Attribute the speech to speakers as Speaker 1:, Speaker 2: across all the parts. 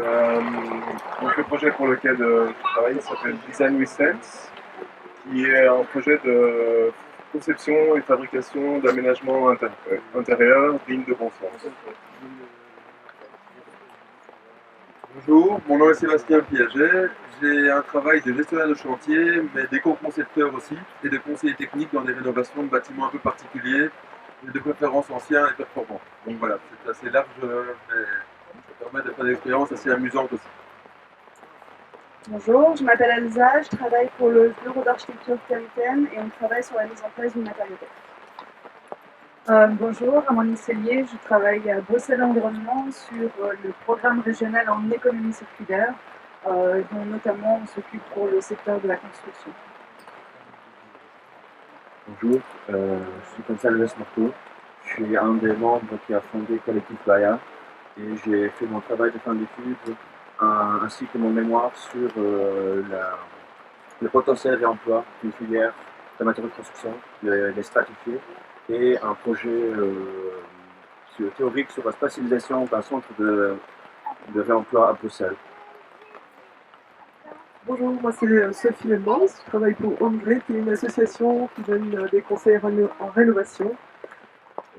Speaker 1: Euh, donc le projet pour lequel je travaille s'appelle Design with Sense, qui est un projet de conception et fabrication d'aménagements intérieurs dignes de bon sens. Bonjour, mon nom est Sébastien Piaget. J'ai un travail de gestionnaire de chantier, mais d'éco-concepteur aussi, et de conseiller technique dans des rénovations de bâtiments un peu particuliers, et de préférence anciens et performants. Donc voilà, c'est assez large, mais ça permet de faire des expériences assez amusantes aussi.
Speaker 2: Bonjour, je m'appelle Elsa, je travaille pour le bureau d'architecture Kempen et on travaille sur la mise en place du matériau.
Speaker 3: Bonjour, Amandine Cellier, je travaille à Bruxelles Environnement sur le programme régional en économie circulaire, dont notamment on s'occupe pour le secteur de la construction.
Speaker 4: Bonjour, je suis Gonzalo Marco, je suis un des membres qui a fondé Collectif Baya et j'ai fait mon travail de fin d'études ainsi que mon mémoire sur le potentiel d'emploi d'une filière de matériaux de construction, les stratifier et un projet théorique sur la spatialisation d'un centre de réemploi à Bruxelles.
Speaker 5: Bonjour, moi c'est Sophie Lemans, je travaille pour HomeGrid, qui est une association qui donne des conseils en rénovation.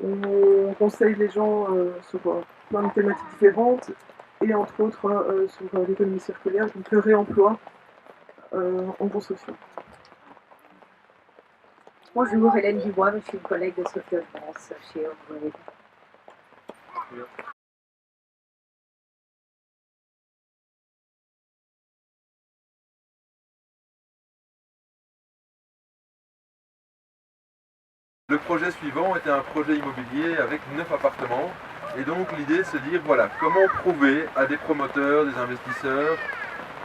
Speaker 5: On conseille les gens sur plein de thématiques différentes et entre autres sur l'économie circulaire, donc le réemploi en construction.
Speaker 3: Bonjour, Hélène Dubois, je suis une collègue de Sophie France chez HomeGrid.
Speaker 1: Le projet suivant était un projet immobilier avec 9 appartements. Et donc l'idée c'est de se dire, voilà, comment prouver à des promoteurs, des investisseurs,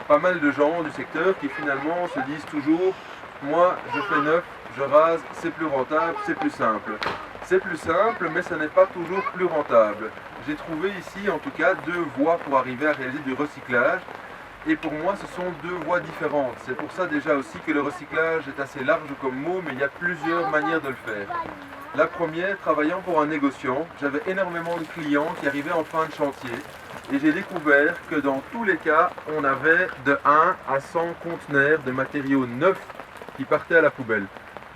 Speaker 1: pas mal de gens du secteur qui finalement se disent toujours, moi je fais neuf, je rase, c'est plus rentable, c'est plus simple. C'est plus simple, mais ça n'est pas toujours plus rentable. J'ai trouvé ici en tout cas deux voies pour arriver à réaliser du recyclage. Et pour moi, ce sont deux voies différentes. C'est pour ça déjà aussi que le recyclage est assez large comme mot, mais il y a plusieurs manières de le faire. La première, travaillant pour un négociant, j'avais énormément de clients qui arrivaient en fin de chantier. Et j'ai découvert que dans tous les cas, on avait de 1 à 100 conteneurs de matériaux neufs qui partaient à la poubelle.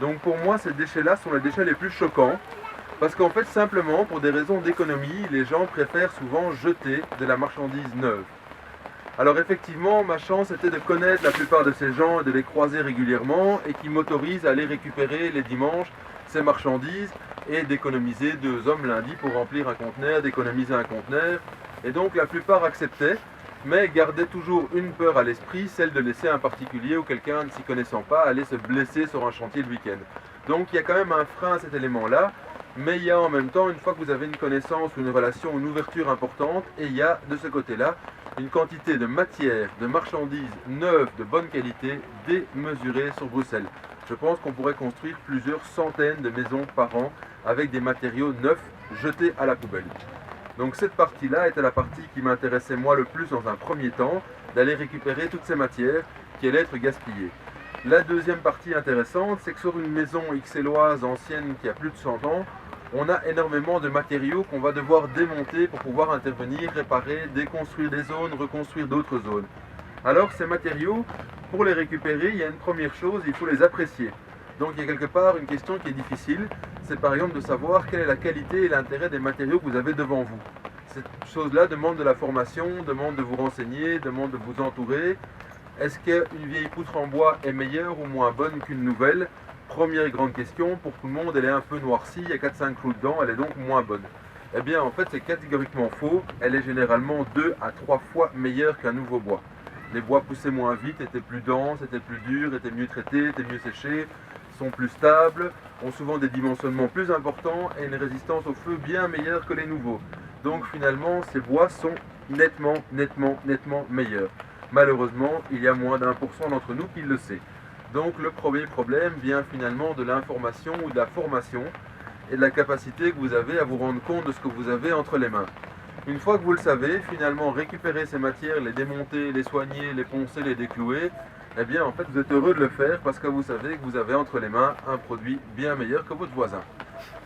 Speaker 1: Donc pour moi, ces déchets-là sont les déchets les plus choquants. Parce qu'en fait, simplement, pour des raisons d'économie, les gens préfèrent souvent jeter de la marchandise neuve. Alors effectivement, ma chance était de connaître la plupart de ces gens et de les croiser régulièrement et qui m'autorisent à aller récupérer les dimanches ces marchandises et d'économiser 2 hommes lundi pour remplir un conteneur, d'économiser un conteneur. Et donc la plupart acceptaient, mais gardaient toujours une peur à l'esprit, celle de laisser un particulier ou quelqu'un ne s'y connaissant pas aller se blesser sur un chantier le week-end. Donc il y a quand même un frein à cet élément-là, mais il y a en même temps, une fois que vous avez une connaissance ou une relation, une ouverture importante, et il y a de ce côté-là une quantité de matière, de marchandises neuves de bonne qualité démesurée sur Bruxelles. Je pense qu'on pourrait construire plusieurs centaines de maisons par an avec des matériaux neufs jetés à la poubelle. Donc cette partie-là était la partie qui m'intéressait moi le plus dans un premier temps, d'aller récupérer toutes ces matières qui allaient être gaspillées. La deuxième partie intéressante, c'est que sur une maison xéloise ancienne qui a plus de 100 ans, on a énormément de matériaux qu'on va devoir démonter pour pouvoir intervenir, réparer, déconstruire des zones, reconstruire d'autres zones. Alors ces matériaux, pour les récupérer, il y a une première chose, il faut les apprécier. Donc il y a quelque part une question qui est difficile, c'est par exemple de savoir quelle est la qualité et l'intérêt des matériaux que vous avez devant vous. Cette chose-là demande de la formation, demande de vous renseigner, demande de vous entourer. Est-ce qu'une vieille poutre en bois est meilleure ou moins bonne qu'une nouvelle ? Première grande question, pour tout le monde, elle est un peu noircie, il y a 4-5 clous dedans, elle est donc moins bonne. Eh bien, en fait, c'est catégoriquement faux, elle est généralement 2 à 3 fois meilleure qu'un nouveau bois. Les bois poussaient moins vite, étaient plus denses, étaient plus durs, étaient mieux traités, étaient mieux séchés, sont plus stables, ont souvent des dimensionnements plus importants et une résistance au feu bien meilleure que les nouveaux. Donc finalement, ces bois sont nettement meilleurs. Malheureusement, il y a moins d'1% d'entre nous qui le sait. Donc le premier problème vient finalement de l'information ou de la formation et de la capacité que vous avez à vous rendre compte de ce que vous avez entre les mains. Une fois que vous le savez, finalement récupérer ces matières, les démonter, les soigner, les poncer, les déclouer, eh bien en fait vous êtes heureux de le faire parce que vous savez que vous avez entre les mains un produit bien meilleur que votre voisin.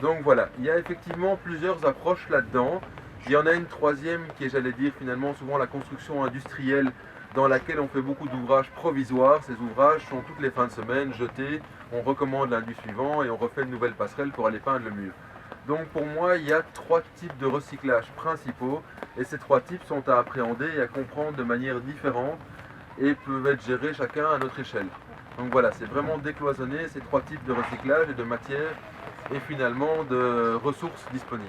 Speaker 1: Donc voilà, il y a effectivement plusieurs approches là-dedans. Il y en a une troisième qui est, j'allais dire, finalement souvent la construction industrielle dans laquelle on fait beaucoup d'ouvrages provisoires. Ces ouvrages sont toutes les fins de semaine jetés, on recommande lundi suivant et on refait une nouvelle passerelle pour aller peindre le mur. Donc pour moi, il y a 3 types de recyclage principaux et ces 3 types sont à appréhender et à comprendre de manière différente et peuvent être gérés chacun à notre échelle. Donc voilà, c'est vraiment décloisonner ces 3 types de recyclage et de matières et finalement de ressources disponibles.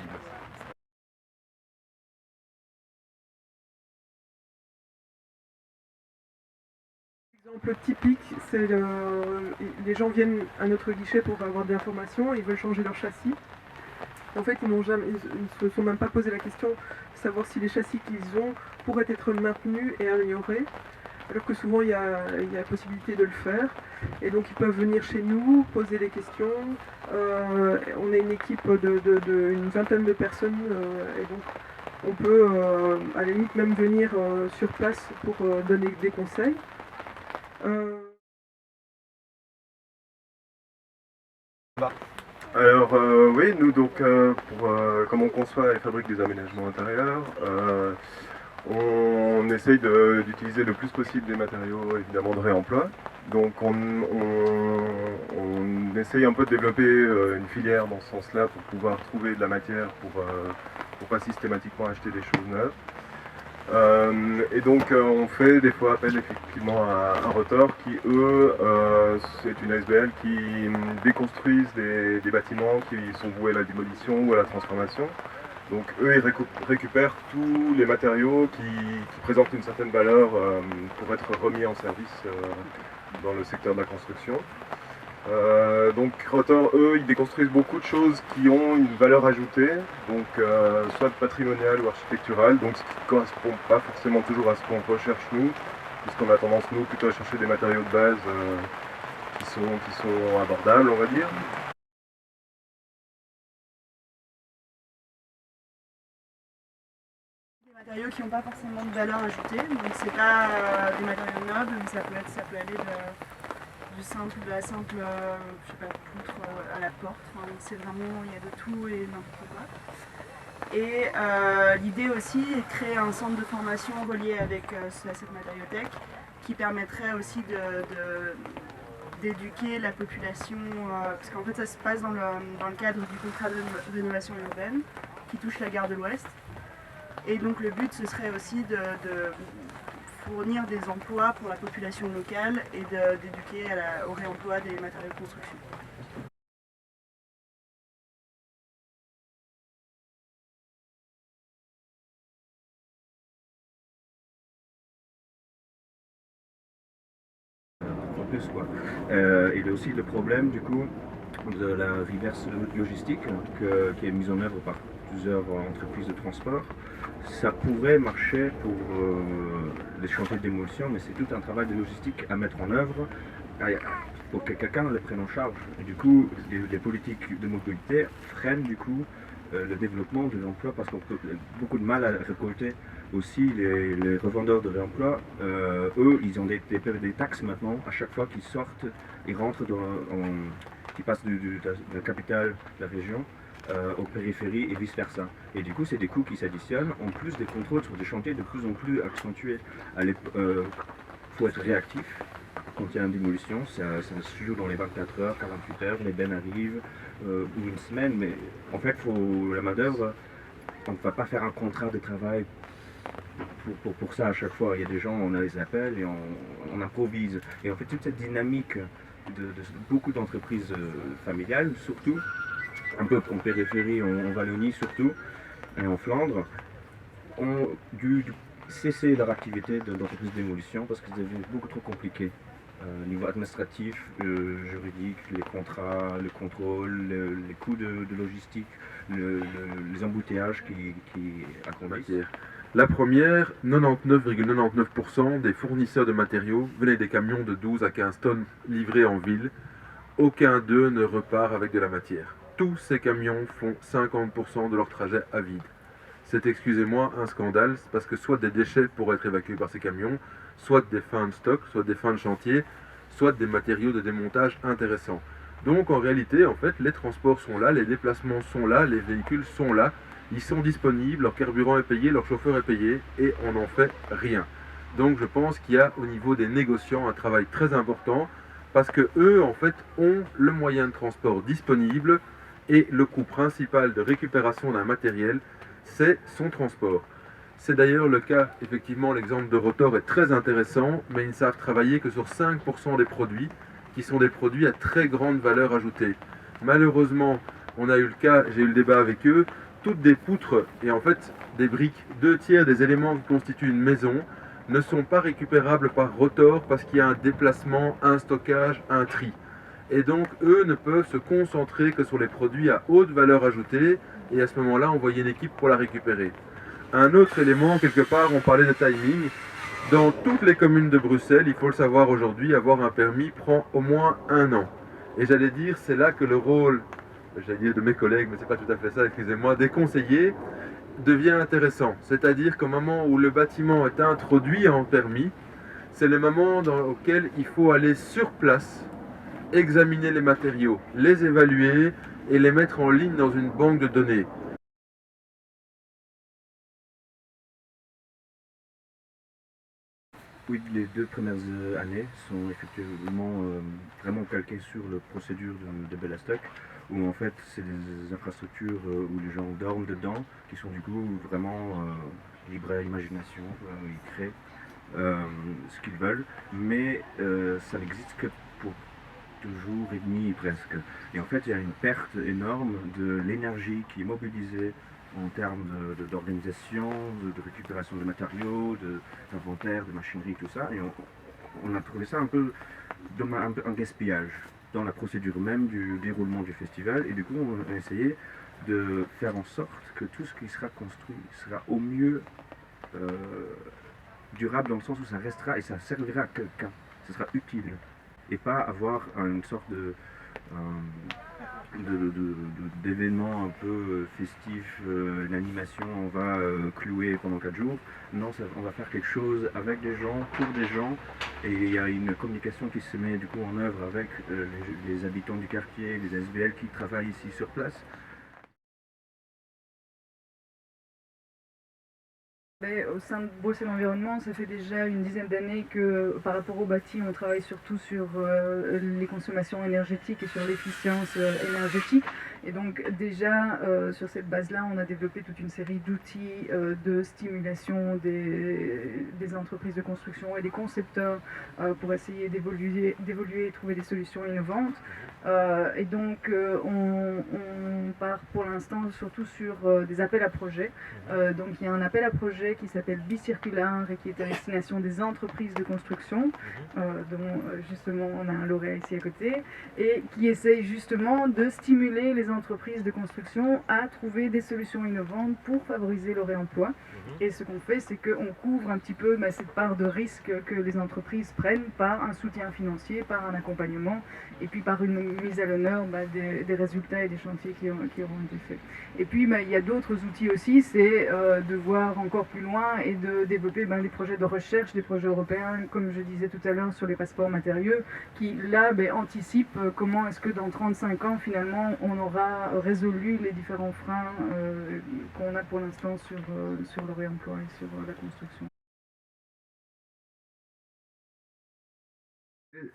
Speaker 5: L'exemple typique, c'est les gens viennent à notre guichet pour avoir des informations, ils veulent changer leur châssis. En fait, ils ne se sont même pas posé la question de savoir si les châssis qu'ils ont pourraient être maintenus et améliorés, alors que souvent il y a possibilité de le faire. Et donc ils peuvent venir chez nous, poser des questions. On est une équipe d'une vingtaine de personnes, et donc on peut à la limite même venir sur place pour donner des conseils.
Speaker 6: Alors oui, nous donc comme on conçoit et fabrique des aménagements intérieurs, on essaye d'utiliser le plus possible des matériaux évidemment de réemploi. Donc on essaye un peu de développer une filière dans ce sens-là pour pouvoir trouver de la matière pour pas systématiquement acheter des choses neuves. Et donc on fait des fois appel effectivement à un rotor qui eux, c'est une SBL qui déconstruisent des bâtiments qui sont voués à la démolition ou à la transformation. Donc eux ils récupèrent tous les matériaux qui présentent une certaine valeur pour être remis en service dans le secteur de la construction. Donc Rotor, eux, ils déconstruisent beaucoup de choses qui ont une valeur ajoutée, donc soit patrimoniale ou architecturale, donc ce qui ne correspond pas forcément toujours à ce qu'on recherche nous, puisqu'on a tendance nous plutôt à chercher des matériaux de base qui sont abordables, on va dire.
Speaker 2: Des matériaux qui n'ont pas forcément de valeur ajoutée, donc c'est pas des matériaux nobles, mais ça peut aller de la simple je sais pas, poutre à la porte. Enfin, c'est vraiment, il y a de tout et n'importe quoi. Et l'idée aussi est de créer un centre de formation relié avec cette matériothèque qui permettrait aussi d'éduquer la population, parce qu'en fait ça se passe dans le cadre du contrat de rénovation urbaine qui touche la gare de l'Ouest. Et donc le but ce serait aussi de fournir des emplois pour la population locale et d'éduquer au réemploi des matériaux de construction.
Speaker 4: En plus, quoi. Il y a aussi le problème du coup de la reverse logistique qui est mise en œuvre par plusieurs entreprises de transport. Ça pourrait marcher pour les chantiers de démolition, mais c'est tout un travail de logistique à mettre en œuvre pour que quelqu'un le prenne en charge. Et du coup, les politiques de mobilité freinent du coup le développement de l'emploi parce qu'on a beaucoup de mal à récolter aussi les revendeurs de réemploi. Eux, ils ont des taxes maintenant à chaque fois qu'ils sortent, ils rentrent qui passent de la capitale, de la région, aux périphéries et vice versa. Et du coup, c'est des coûts qui s'additionnent, en plus des contrôles sur des chantiers de plus en plus accentués. Il faut être réactif quand il y a une démolition, ça se joue dans les 24 heures, 48 heures, les bennes arrivent, ou une semaine, mais en fait, la main d'œuvre, on ne va pas faire un contrat de travail pour ça à chaque fois. Il y a des gens, on les appelle et on improvise. Et en fait, toute cette dynamique de beaucoup d'entreprises familiales, surtout, un peu en périphérie, en Wallonie surtout, et en Flandre, ont dû cesser leur activité d'entreprise de démolition parce que c'est devenu beaucoup trop compliqué. Niveau administratif, juridique, les contrats, le contrôle, les coûts de logistique, les embouteillages qui accompagnent.
Speaker 1: La première, 99,99% des fournisseurs de matériaux venaient des camions de 12 à 15 tonnes livrés en ville. Aucun d'eux ne repart avec de la matière. Tous ces camions font 50% de leur trajet à vide. C'est, excusez-moi, un scandale, parce que soit des déchets pourraient être évacués par ces camions, soit des fins de stock, soit des fins de chantier, soit des matériaux de démontage intéressants. Donc en réalité, en fait, les transports sont là, les déplacements sont là, les véhicules sont là, Ils sont disponibles, leur carburant est payé, leur chauffeur est payé et on n'en fait rien. Donc je pense qu'il y a au niveau des négociants un travail très important parce que eux en fait ont le moyen de transport disponible et le coût principal de récupération d'un matériel, c'est son transport. C'est d'ailleurs le cas, effectivement, l'exemple de Rotor est très intéressant, mais ils ne savent travailler que sur 5% des produits, qui sont des produits à très grande valeur ajoutée. Malheureusement, on a eu le cas, j'ai eu le débat avec eux, toutes des poutres et en fait des briques, 2/3 des éléments qui constituent une maison, ne sont pas récupérables par Rotor parce qu'il y a un déplacement, un stockage, un tri. Et donc, eux ne peuvent se concentrer que sur les produits à haute valeur ajoutée, et à ce moment-là, envoyer une équipe pour la récupérer. Un autre élément, quelque part, on parlait de timing. Dans toutes les communes de Bruxelles, il faut le savoir aujourd'hui, avoir un permis prend au moins 1 an. Et j'allais dire, c'est là que le rôle, j'allais dire de mes collègues, mais c'est pas tout à fait ça, excusez-moi, des conseillers, devient intéressant. C'est-à-dire qu'au moment où le bâtiment est introduit en permis, c'est le moment auquel il faut aller sur place, examiner les matériaux, les évaluer et les mettre en ligne dans une banque de données.
Speaker 4: Oui, les 2 premières années sont effectivement vraiment calquées sur la procédure de Bellastock, où en fait c'est des infrastructures où les gens dorment dedans, qui sont du coup vraiment libres à l'imagination, ils créent ce qu'ils veulent, mais ça n'existe que pour 2 jours et demi presque. Et en fait il y a une perte énorme de l'énergie qui est mobilisée en termes d'organisation, de récupération de matériaux, d'inventaire, de machinerie, tout ça. Et on a trouvé ça un peu un gaspillage dans la procédure même du déroulement du festival. Et du coup, on a essayé de faire en sorte que tout ce qui sera construit sera au mieux durable dans le sens où ça restera et ça servira à quelqu'un. Ce sera utile. Et pas avoir une sorte d'événements un peu festifs, une animation, on va clouer pendant 4 jours. Non, on va faire quelque chose avec des gens, pour des gens, et il y a une communication qui se met du coup en œuvre avec les habitants du quartier, les SBL qui travaillent ici sur place.
Speaker 3: Au sein de Bruxelles Environnement, ça fait déjà une dizaine d'années que par rapport au bâti, on travaille surtout sur les consommations énergétiques et sur l'efficience énergétique. Et donc déjà, sur cette base-là, on a développé toute une série d'outils de stimulation des entreprises de construction et des concepteurs pour essayer d'évoluer et trouver des solutions innovantes. Et donc, on part pour l'instant surtout sur des appels à projets. Donc il y a un appel à projet qui s'appelle Bicirculaire et qui est à destination des entreprises de construction, dont justement on a un lauréat ici à côté, et qui essaye justement de stimuler les entreprises de construction à trouver des solutions innovantes pour favoriser le réemploi. Et ce qu'on fait, c'est qu'on couvre un petit peu cette part de risque que les entreprises prennent par un soutien financier, par un accompagnement, et puis par une mise à l'honneur des résultats et des chantiers qui auront été faits. Et puis il y a d'autres outils aussi, c'est de voir encore plus loin et de développer des projets de recherche, des projets européens, comme je disais tout à l'heure sur les passeports matérieux, qui là anticipent comment est-ce que dans 35 ans finalement on aura résolu les différents freins qu'on a pour l'instant sur le réemploi et sur la construction.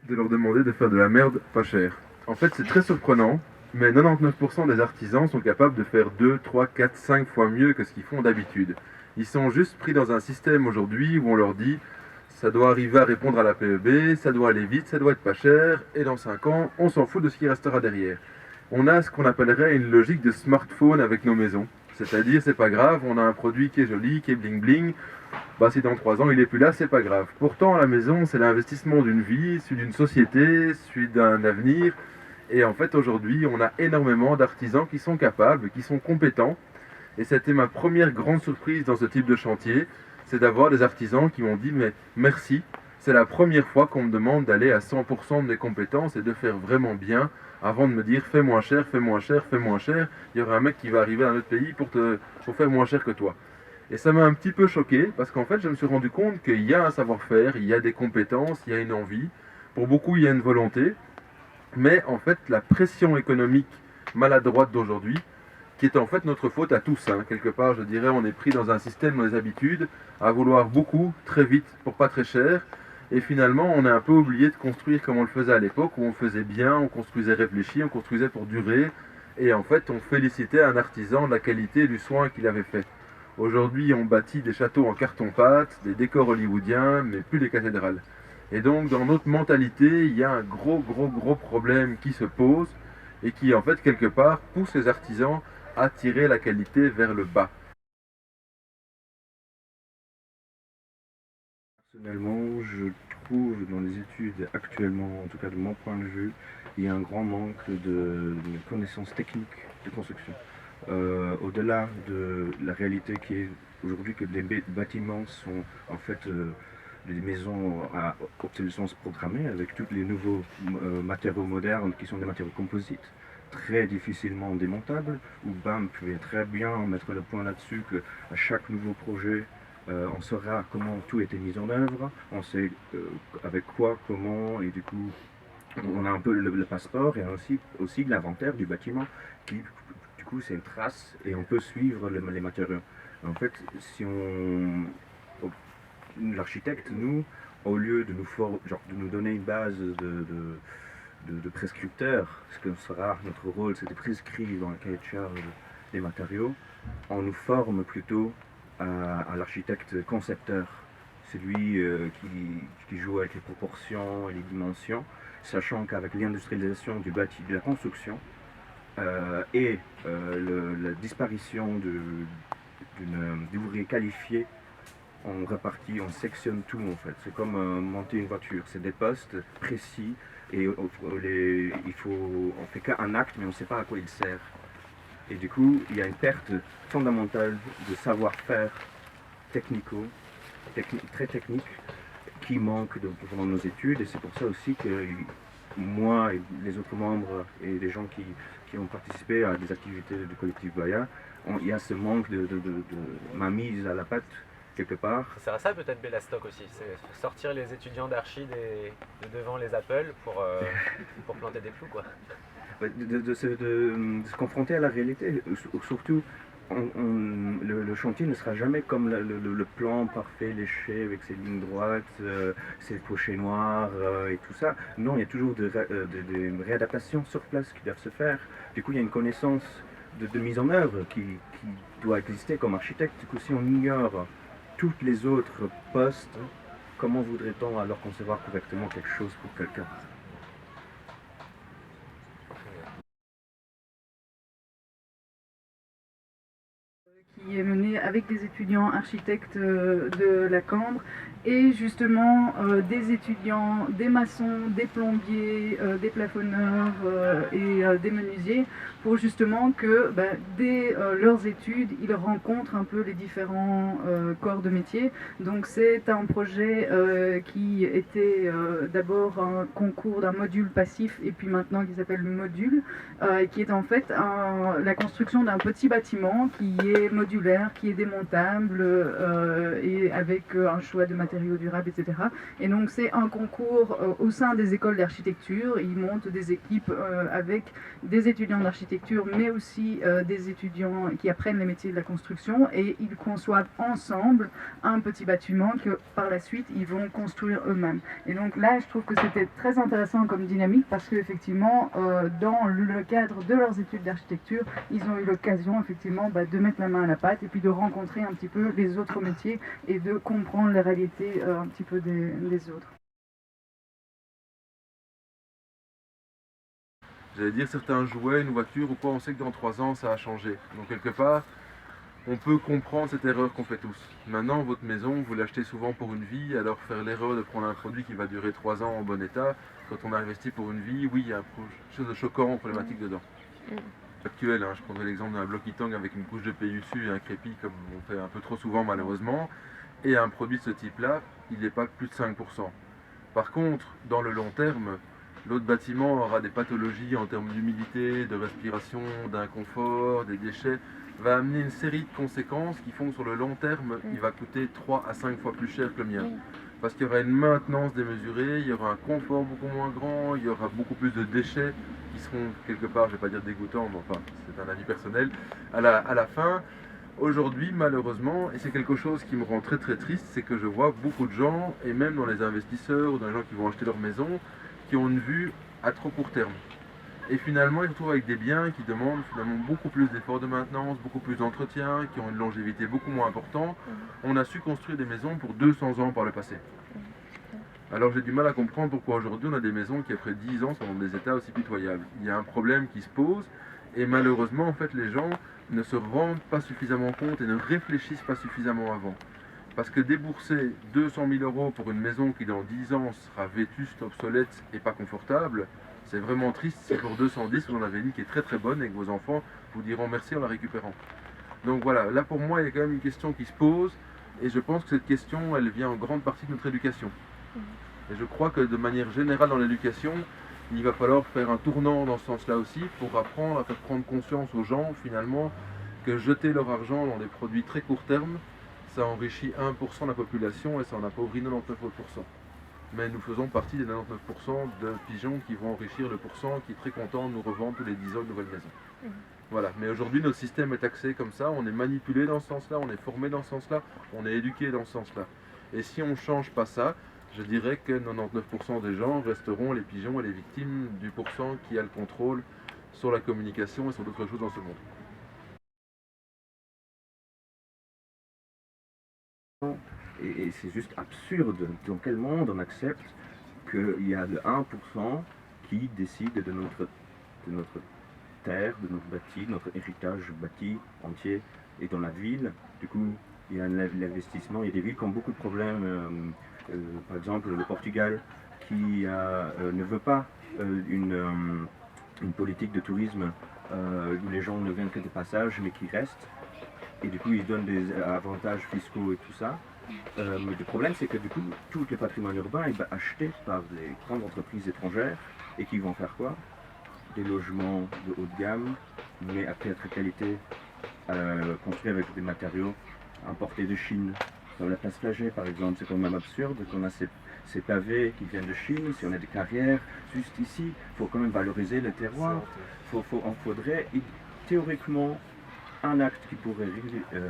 Speaker 1: De leur demander de faire de la merde pas chère. En fait, c'est très surprenant, mais 99% des artisans sont capables de faire 2, 3, 4, 5 fois mieux que ce qu'ils font d'habitude. Ils sont juste pris dans un système aujourd'hui où on leur dit ça doit arriver à répondre à la PEB, ça doit aller vite, ça doit être pas cher, et dans 5 ans, on s'en fout de ce qui restera derrière. On a ce qu'on appellerait une logique de smartphone avec nos maisons. C'est-à-dire, c'est pas grave, on a un produit qui est joli, qui est bling bling, si dans 3 ans il est plus là, c'est pas grave. Pourtant, la maison, c'est l'investissement d'une vie, celui d'une société, celui d'un avenir. Et en fait, aujourd'hui, on a énormément d'artisans qui sont capables, qui sont compétents. Et c'était ma première grande surprise dans ce type de chantier, c'est d'avoir des artisans qui m'ont dit « mais merci, c'est la première fois qu'on me demande d'aller à 100% de mes compétences et de faire vraiment bien, avant de me dire fais moins cher, fais moins cher, fais moins cher, il y aura un mec qui va arriver à notre pays pour faire moins cher que toi ». Et ça m'a un petit peu choqué, parce qu'en fait je me suis rendu compte qu'il y a un savoir-faire, il y a des compétences, il y a une envie, pour beaucoup il y a une volonté, mais en fait la pression économique maladroite d'aujourd'hui qui est en fait notre faute à tous. Hein. Quelque part, je dirais, on est pris dans un système, dans des habitudes, à vouloir beaucoup, très vite, pour pas très cher. Et finalement, on a un peu oublié de construire comme on le faisait à l'époque, où on faisait bien, on construisait réfléchi, on construisait pour durer. Et en fait, on félicitait un artisan de la qualité et du soin qu'il avait fait. Aujourd'hui, on bâtit des châteaux en carton-pâte, des décors hollywoodiens, mais plus des cathédrales. Et donc, dans notre mentalité, il y a un gros problème qui se pose et qui, en fait, quelque part, pousse les artisans à tirer la qualité vers le bas.
Speaker 7: Personnellement, je trouve dans les études actuellement, en tout cas de mon point de vue, il y a un grand manque de connaissances techniques de construction. Au-delà de la réalité qui est aujourd'hui que les bâtiments sont en fait des maisons à obsolescence programmée avec tous les nouveaux matériaux modernes qui sont des matériaux composites très difficilement démontables, où BAM pouvait très bien mettre le point là-dessus qu'à chaque nouveau projet on saura comment tout a été mis en œuvre, on sait avec quoi, comment, et du coup on a un peu le passeport et aussi l'inventaire du bâtiment qui du coup c'est une trace et on peut suivre les matériaux. En fait, si l'architecte, nous, au lieu de nous donner une base de prescripteurs, ce que sera notre rôle, c'est de prescrire dans le cahier de charge des matériaux, on nous forme plutôt à l'architecte concepteur, celui qui joue avec les proportions et les dimensions, sachant qu'avec l'industrialisation du bâti, de la construction et la disparition d'ouvriers qualifiés, on répartit, on sectionne tout en fait. C'est comme monter une voiture, c'est des postes précis et on fait qu'un acte mais on ne sait pas à quoi il sert. Et du coup, il y a une perte fondamentale de savoir-faire très technique, qui manque pendant nos études. Et c'est pour ça aussi que moi et les autres membres et les gens qui ont participé à des activités du collectif Baya, il y a ce manque de ma mise à la pâte quelque part.
Speaker 8: Ça sert à ça peut-être Bellastock aussi, c'est sortir les étudiants d'archi de devant les Apple pour planter des clous quoi.
Speaker 7: De se confronter à la réalité, surtout le chantier ne sera jamais comme le plan parfait léché avec ses lignes droites, ses crochets noirs et tout ça. Non, il y a toujours des réadaptations sur place qui doivent se faire. Du coup, il y a une connaissance de mise en œuvre qui doit exister comme architecte. Du coup, si on ignore tous les autres postes, comment voudrait-on alors concevoir correctement quelque chose pour quelqu'un ?
Speaker 3: Qui est menée avec des étudiants architectes de la Cambre et justement des étudiants, des maçons, des plombiers, des plafonneurs et des menuisiers pour justement que dès leurs études, ils rencontrent un peu les différents corps de métier. Donc c'est un projet qui était d'abord un concours d'un module passif et puis maintenant qui s'appelle le module, qui est en fait la construction d'un petit bâtiment qui est modulaire, qui est démontable et avec un choix de matériaux durables, etc. Et donc c'est un concours au sein des écoles d'architecture. Ils montent des équipes avec des étudiants d'architecture, mais aussi des étudiants qui apprennent les métiers de la construction et ils conçoivent ensemble un petit bâtiment que par la suite ils vont construire eux-mêmes. Et donc là, je trouve que c'était très intéressant comme dynamique parce qu'effectivement, dans le cadre de leurs études d'architecture, ils ont eu l'occasion effectivement de mettre la main à la pâte et puis de rencontrer un petit peu les autres métiers et de comprendre les réalités un petit peu des autres.
Speaker 1: J'allais dire, certains jouets, une voiture ou quoi, on sait que dans 3 ans ça a changé. Donc quelque part, on peut comprendre cette erreur qu'on fait tous. Maintenant, votre maison, vous l'achetez souvent pour une vie, alors faire l'erreur de prendre un produit qui va durer 3 ans en bon état, quand on a investi pour une vie, oui, il y a quelque chose de choquant, problématique dedans. Actuel, je prendrai l'exemple d'un bloc Itang avec une couche de PUC et un crépi comme on fait un peu trop souvent malheureusement, et un produit de ce type-là, il n'est pas plus de 5%. Par contre, dans le long terme, l'autre bâtiment aura des pathologies en termes d'humidité, de respiration, d'inconfort, des déchets, va amener une série de conséquences qui font que sur le long terme, il va coûter 3 à 5 fois plus cher que le mien. parce qu'il y aura une maintenance démesurée, il y aura un confort beaucoup moins grand, il y aura beaucoup plus de déchets qui seront quelque part, je ne vais pas dire dégoûtants, mais enfin c'est un avis personnel, à la fin. Aujourd'hui, malheureusement, et c'est quelque chose qui me rend très très triste, c'est que je vois beaucoup de gens, et même dans les investisseurs ou dans les gens qui vont acheter leur maison, qui ont une vue à trop court terme. Et finalement, ils se retrouvent avec des biens qui demandent finalement beaucoup plus d'efforts de maintenance, beaucoup plus d'entretien, qui ont une longévité beaucoup moins importante. On a su construire des maisons pour 200 ans par le passé. Alors j'ai du mal à comprendre pourquoi aujourd'hui on a des maisons qui après 10 ans sont dans des états aussi pitoyables. Il y a un problème qui se pose et malheureusement en fait les gens ne se rendent pas suffisamment compte et ne réfléchissent pas suffisamment avant. Parce que débourser 200 000 € pour une maison qui dans 10 ans sera vétuste, obsolète et pas confortable, c'est vraiment triste si pour 210 vous en avez une qui est très très bonne et que vos enfants vous diront merci en la récupérant. Donc voilà, là pour moi il y a quand même une question qui se pose et je pense que cette question elle vient en grande partie de notre éducation. Et je crois que de manière générale dans l'éducation, il va falloir faire un tournant dans ce sens-là aussi pour apprendre à faire prendre conscience aux gens finalement que jeter leur argent dans des produits très court terme, ça enrichit 1% de la population et ça en appauvrit 99%. Mais nous faisons partie des 99% de pigeons qui vont enrichir le pourcent qui est très content de nous revendre tous les 10 ans de nouvelles maisons. Voilà, mais aujourd'hui notre système est axé comme ça, on est manipulé dans ce sens-là, on est formé dans ce sens-là, on est éduqué dans ce sens-là. Et si on ne change pas ça, je dirais que 99% des gens resteront les pigeons et les victimes du pourcent qui a le contrôle sur la communication et sur d'autres choses dans ce monde.
Speaker 7: Et c'est juste absurde. Dans quel monde on accepte qu'il y a le 1% qui décide de notre terre, de notre bâti, de notre héritage bâti entier. Et dans la ville, du coup, il y a l'investissement. Il y a des villes qui ont beaucoup de problèmes. Par exemple, le Portugal qui ne veut pas une politique de tourisme où les gens ne viennent que de passage mais qui restent. Et du coup, ils donnent des avantages fiscaux et tout ça. Mais le problème, c'est que du coup, tout le patrimoine urbain est acheté par des grandes entreprises étrangères et qui vont faire quoi? Des logements de haut de gamme, mais à piètre qualité, construits avec des matériaux importés de Chine. Dans la place Flagey, par exemple, c'est quand même absurde qu'on a ces pavés qui viennent de Chine. Si on a des carrières juste ici, il faut quand même valoriser le terroir. On faudrait théoriquement un acte qui pourrait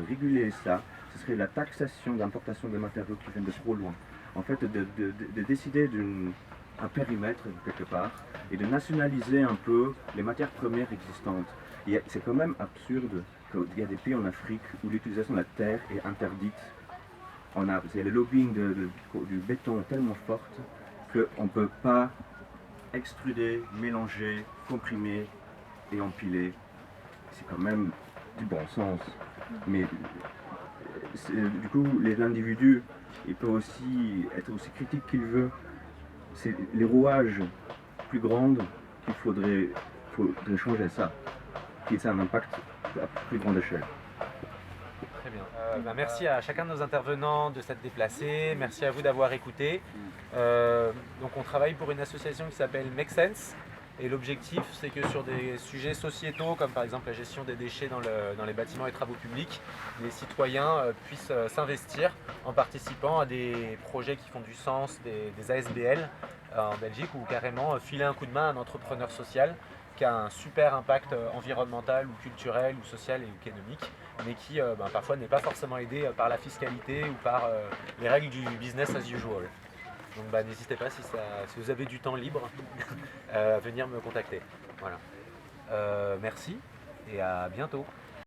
Speaker 7: réguler ça. Ce serait la taxation d'importation de matériaux qui viennent de trop loin. En fait, de décider d'un périmètre quelque part et de nationaliser un peu les matières premières existantes. C'est quand même absurde qu'il y a des pays en Afrique où l'utilisation de la terre est interdite. C'est le lobbying du béton tellement forte qu'on ne peut pas extruder, mélanger, comprimer et empiler. C'est quand même du bon sens. Mais du coup, les individus, ils peuvent aussi être aussi critiques qu'ils veulent. C'est les rouages plus grands qu'il faudrait changer ça, qui ait un impact à plus grande échelle.
Speaker 8: Très bien. Merci à chacun de nos intervenants de s'être déplacés. Merci à vous d'avoir écouté. Donc on travaille pour une association qui s'appelle Make Sense. Et l'objectif, c'est que sur des sujets sociétaux, comme par exemple la gestion des déchets dans les bâtiments et travaux publics, les citoyens puissent s'investir en participant à des projets qui font du sens, des ASBL en Belgique, ou carrément filer un coup de main à un entrepreneur social qui a un super impact environnemental ou culturel ou social et économique, mais qui parfois n'est pas forcément aidé par la fiscalité ou par les règles du business as usual. Donc n'hésitez pas, si vous avez du temps libre, à venir me contacter. Voilà. Merci et à bientôt.